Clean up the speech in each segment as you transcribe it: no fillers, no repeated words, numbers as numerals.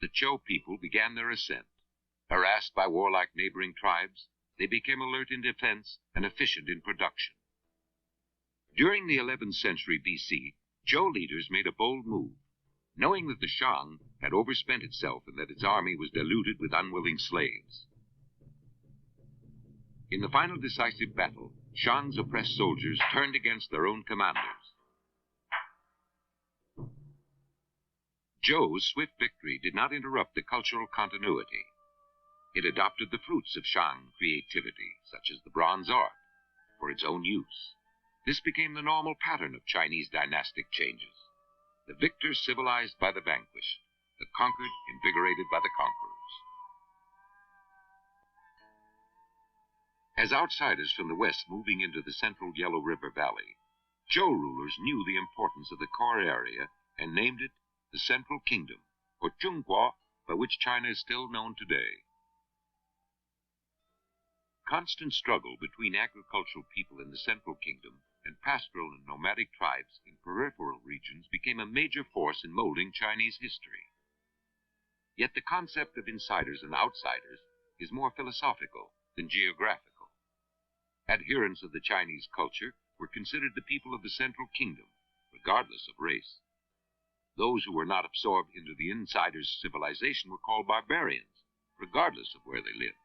the Zhou people began their ascent. Harassed by warlike neighboring tribes, they became alert in defense and efficient in production. During the 11th century BC, Zhou leaders made a bold move. Knowing that the Shang had overspent itself and that its army was diluted with unwilling slaves. In the final decisive battle, Shang's oppressed soldiers turned against their own commanders. Zhou's swift victory did not interrupt the cultural continuity. It adopted the fruits of Shang creativity, such as the bronze art, for its own use. This became the normal pattern of Chinese dynastic changes. The victor civilized by the vanquished, the conquered invigorated by the conquerors. As outsiders from the west moving into the central Yellow River Valley, Zhou rulers knew the importance of the core area and named it the Central Kingdom, or Zhongguo, by which China is still known today. Constant struggle between agricultural people in the Central Kingdom and pastoral and nomadic tribes in peripheral regions became a major force in molding Chinese history. Yet the concept of insiders and outsiders is more philosophical than geographical. Adherents of the Chinese culture were considered the people of the Central Kingdom, regardless of race. Those who were not absorbed into the insiders' civilization were called barbarians, regardless of where they lived.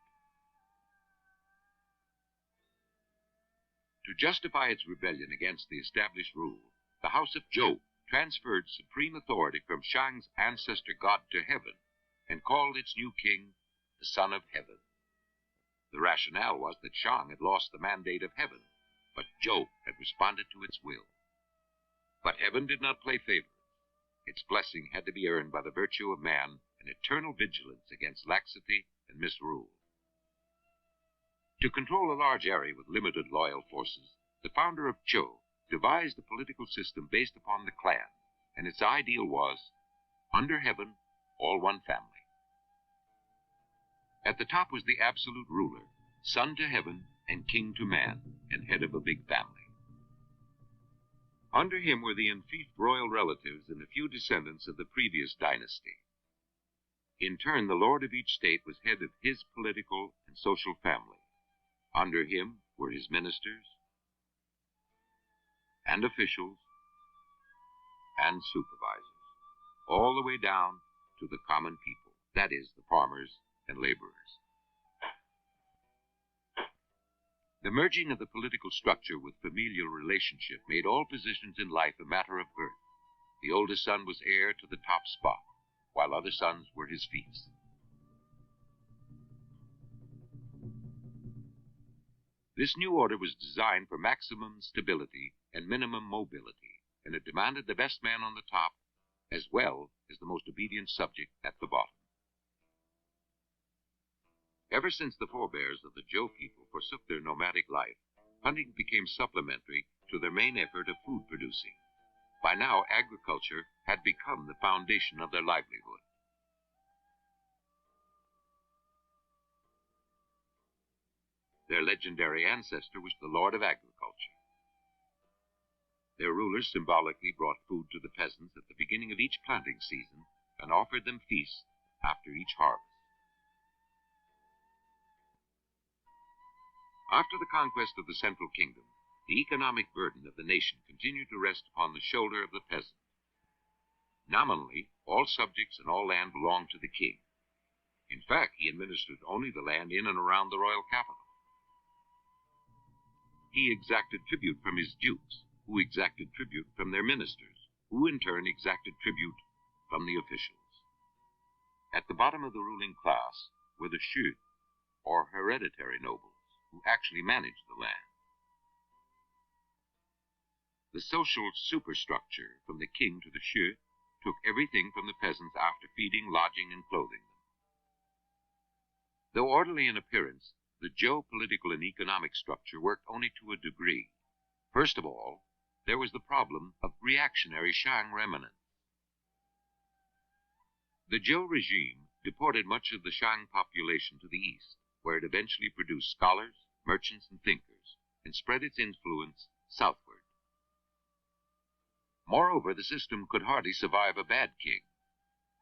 To justify its rebellion against the established rule, the House of Zhou transferred supreme authority from Shang's ancestor god to heaven and called its new king the Son of Heaven. The rationale was that Shang had lost the mandate of heaven, but Zhou had responded to its will. But heaven did not play favorites. Its blessing had to be earned by the virtue of man and eternal vigilance against laxity and misrule. To control a large area with limited loyal forces, the founder of Zhou devised a political system based upon the clan, and its ideal was, under heaven, all one family. At the top was the absolute ruler, son to heaven and king to man, and head of a big family. Under him were the enfeoffed royal relatives and a few descendants of the previous dynasty. In turn, the lord of each state was head of his political and social family. Under him were his ministers and officials and supervisors, all the way down to the common people, that is, the farmers and laborers. The merging of the political structure with familial relationship made all positions in life a matter of birth. The oldest son was heir to the top spot, while other sons were his fiefs. This new order was designed for maximum stability and minimum mobility, and it demanded the best man on the top, as well as the most obedient subject at the bottom. Ever since the forebears of the Zhou people forsook their nomadic life, hunting became supplementary to their main effort of food producing. By now, agriculture had become the foundation of their livelihood. Their legendary ancestor was the Lord of Agriculture. Their rulers symbolically brought food to the peasants at the beginning of each planting season and offered them feasts after each harvest. After the conquest of the Central Kingdom, the economic burden of the nation continued to rest upon the shoulder of the peasant. Nominally, all subjects and all land belonged to the king. In fact, he administered only the land in and around the royal capital. He exacted tribute from his dukes, who exacted tribute from their ministers, who in turn exacted tribute from the officials. At the bottom of the ruling class were the Zhou, or hereditary nobles, who actually managed the land. The social superstructure from the king to the Zhou took everything from the peasants after feeding, lodging, and clothing them. Though orderly in appearance, the Zhou political and economic structure worked only to a degree. First of all, there was the problem of reactionary Shang remnants. The Zhou regime deported much of the Shang population to the east, where it eventually produced scholars, merchants, and thinkers, and spread its influence southward. Moreover, the system could hardly survive a bad king.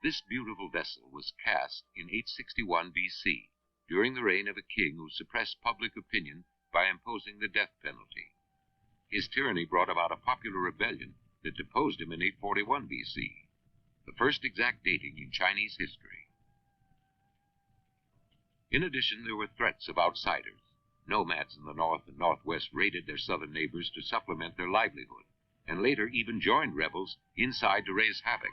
This beautiful vessel was cast in 861 BC, during the reign of a king who suppressed public opinion by imposing the death penalty. His tyranny brought about a popular rebellion that deposed him in 841 BC, the first exact dating in Chinese history. In addition, there were threats of outsiders. Nomads in the north and northwest raided their southern neighbors to supplement their livelihood, and later even joined rebels inside to raise havoc.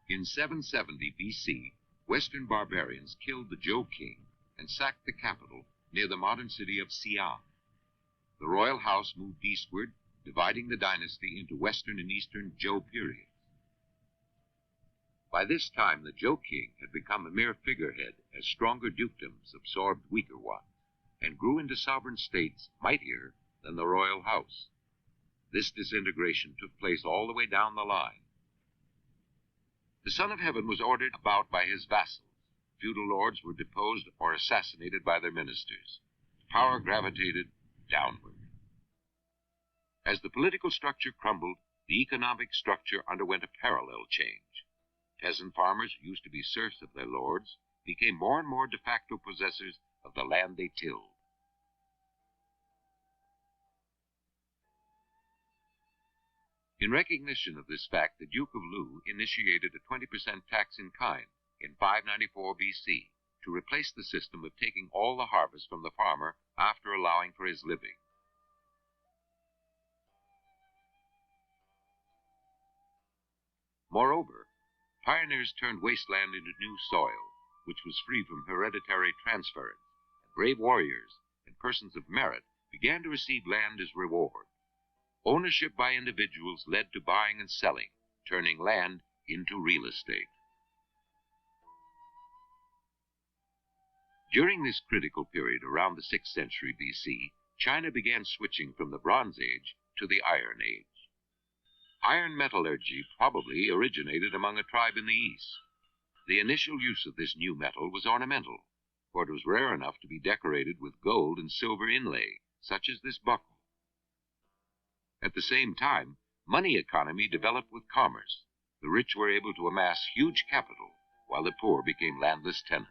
In 770 BC, Western barbarians killed the Zhou king and sacked the capital near the modern city of Xi'an. The royal house moved eastward, dividing the dynasty into western and eastern Zhou periods. By this time, the Zhou king had become a mere figurehead as stronger dukedoms absorbed weaker ones, and grew into sovereign states mightier than the royal house. This disintegration took place all the way down the line. The Son of Heaven was ordered about by his vassals. Feudal lords were deposed or assassinated by their ministers. Power gravitated downward. As the political structure crumbled, the economic structure underwent a parallel change. Peasant farmers, who used to be serfs of their lords, became more and more de facto possessors of the land they tilled. In recognition of this fact, the Duke of Lu initiated a 20% tax in kind in 594 BC to replace the system of taking all the harvest from the farmer after allowing for his living. Moreover, pioneers turned wasteland into new soil, which was free from hereditary transference, and brave warriors and persons of merit began to receive land as reward. Ownership by individuals led to buying and selling, turning land into real estate. During this critical period around the 6th century BC, China began switching from the Bronze Age to the Iron Age. Iron metallurgy probably originated among a tribe in the east. The initial use of this new metal was ornamental, for it was rare enough to be decorated with gold and silver inlay, such as this buckle. At the same time, money economy developed with commerce. The rich were able to amass huge capital, while the poor became landless tenants.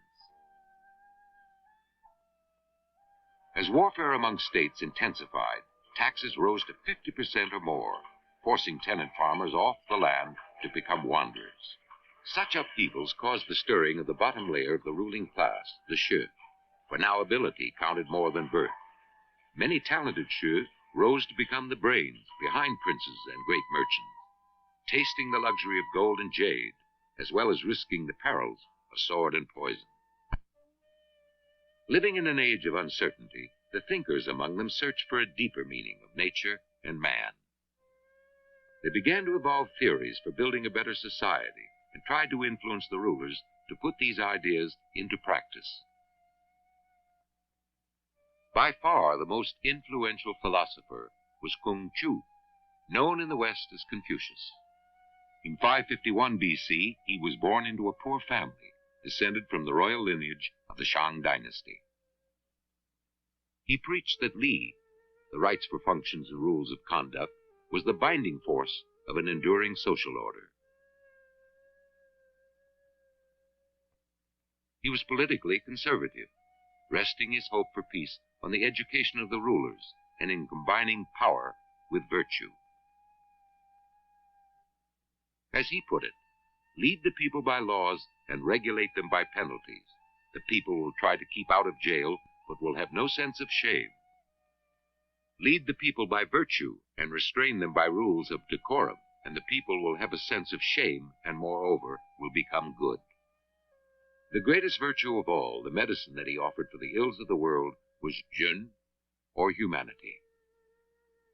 As warfare among states intensified, taxes rose to 50% or more, forcing tenant farmers off the land to become wanderers. Such upheavals caused the stirring of the bottom layer of the ruling class, the Zhou, for now ability counted more than birth. Many talented Zhou rose to become the brains behind princes and great merchants, tasting the luxury of gold and jade, as well as risking the perils of sword and poison. Living in an age of uncertainty, the thinkers among them searched for a deeper meaning of nature and man. They began to evolve theories for building a better society and tried to influence the rulers to put these ideas into practice. By far the most influential philosopher was Kung Chu, known in the West as Confucius. In 551 BC, he was born into a poor family, descended from the royal lineage of the Shang dynasty. He preached that Li, the rights for functions and rules of conduct, was the binding force of an enduring social order. He was politically conservative, resting his hope for peace on the education of the rulers and in combining power with virtue. As he put it, lead the people by laws and regulate them by penalties. The people will try to keep out of jail, but will have no sense of shame. Lead the people by virtue and restrain them by rules of decorum, and the people will have a sense of shame and, moreover, will become good. The greatest virtue of all, the medicine that he offered for the ills of the world, was Zhun, or humanity.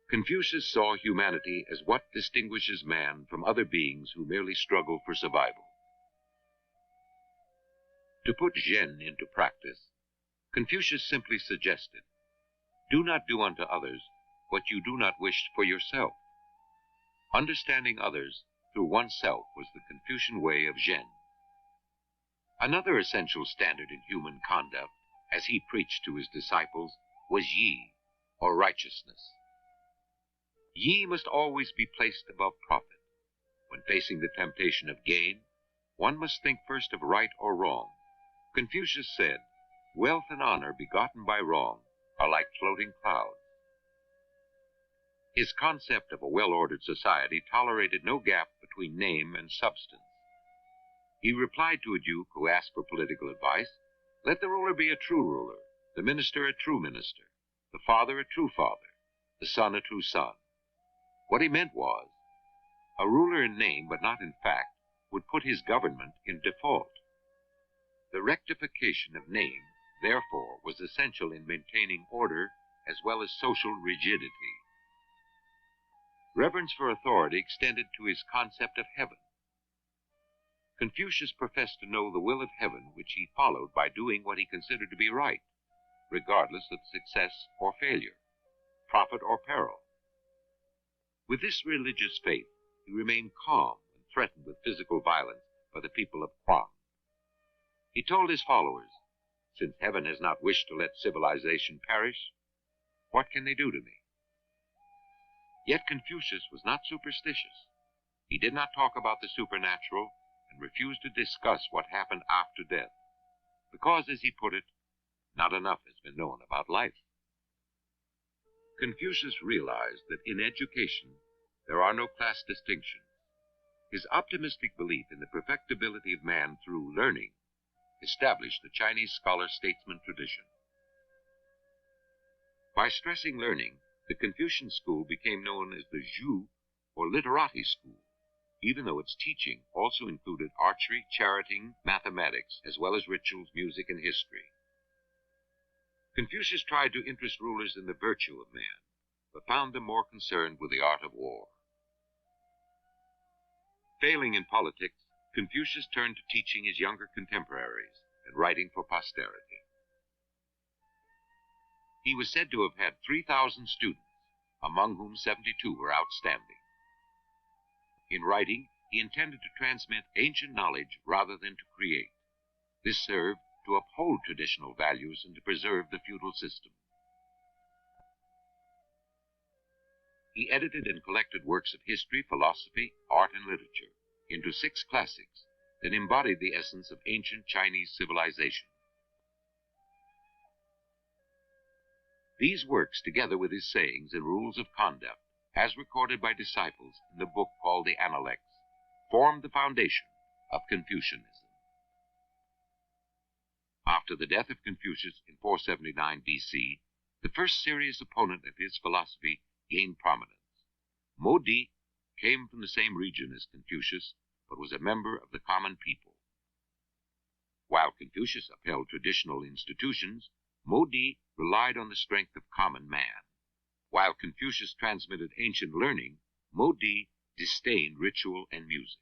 Confucius saw humanity as what distinguishes man from other beings who merely struggle for survival. To put Zhen into practice, Confucius simply suggested, do not do unto others what you do not wish for yourself. Understanding others through oneself was the Confucian way of Zhen. Another essential standard in human conduct, as he preached to his disciples, was Yi, or righteousness. Yi must always be placed above profit. When facing the temptation of gain, one must think first of right or wrong. Confucius said, "Wealth and honor begotten by wrong are like floating clouds." His concept of a well-ordered society tolerated no gap between name and substance. He replied to a duke who asked for political advice, "Let the ruler be a true ruler, the minister a true minister, the father a true father, the son a true son." What he meant was, a ruler in name but not in fact would put his government in default. The rectification of name, therefore, was essential in maintaining order as well as social rigidity. Reverence for authority extended to his concept of heaven. Confucius professed to know the will of heaven, which he followed by doing what he considered to be right, regardless of success or failure, profit or peril. With this religious faith, he remained calm when threatened with physical violence by the people of Huang. He told his followers, "Since heaven has not wished to let civilization perish, what can they do to me?" Yet Confucius was not superstitious. He did not talk about the supernatural and refused to discuss what happened after death, because, as he put it, not enough has been known about life. Confucius realized that in education there are no class distinctions. His optimistic belief in the perfectibility of man through learning established the Chinese scholar-statesman tradition. By stressing learning, the Confucian school became known as the Zhou, or literati school, even though its teaching also included archery, charioting, mathematics, as well as rituals, music, and history. Confucius tried to interest rulers in the virtue of man, but found them more concerned with the art of war. Failing in politics, Confucius turned to teaching his younger contemporaries and writing for posterity. He was said to have had 3,000 students, among whom 72 were outstanding. In writing, he intended to transmit ancient knowledge rather than to create. This served to uphold traditional values and to preserve the feudal system. He edited and collected works of history, philosophy, art, and literature into 6 classics that embodied the essence of ancient Chinese civilization. These works, together with his sayings and rules of conduct, as recorded by disciples in the book called the Analects, formed the foundation of Confucianism. After the death of Confucius in 479 BC, the first serious opponent of his philosophy gained prominence. Mo Di came from the same region as Confucius, but was a member of the common people. While Confucius upheld traditional institutions, Mo Di relied on the strength of common man. While Confucius transmitted ancient learning, Mo Di disdained ritual and music.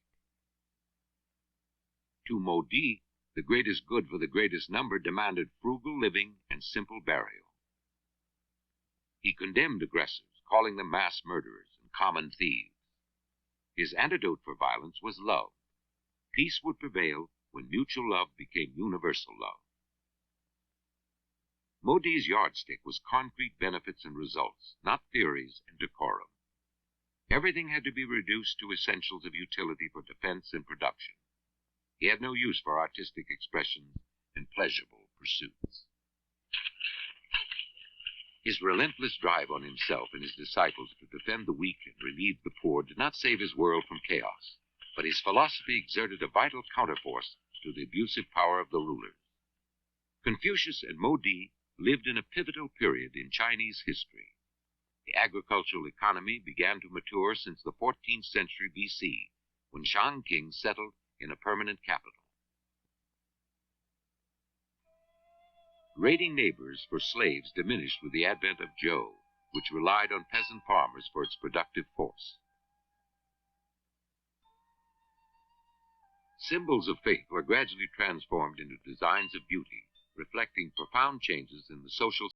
To Mo Di, the greatest good for the greatest number demanded frugal living and simple burial. He condemned aggressors, calling them mass murderers and common thieves. His antidote for violence was love. Peace would prevail when mutual love became universal love. Mo Di's yardstick was concrete benefits and results, not theories and decorum. Everything had to be reduced to essentials of utility for defense and production. He had no use for artistic expressions and pleasurable pursuits. His relentless drive on himself and his disciples to defend the weak and relieve the poor did not save his world from chaos, but his philosophy exerted a vital counterforce to the abusive power of the rulers. Confucius and Mo Di lived in a pivotal period in Chinese history. The agricultural economy began to mature since the 14th century BC, when Shang kings settled in a permanent capital. Raiding neighbors for slaves diminished with the advent of Zhou, which relied on peasant farmers for its productive force. Symbols of faith were gradually transformed into designs of beauty, reflecting profound changes in the social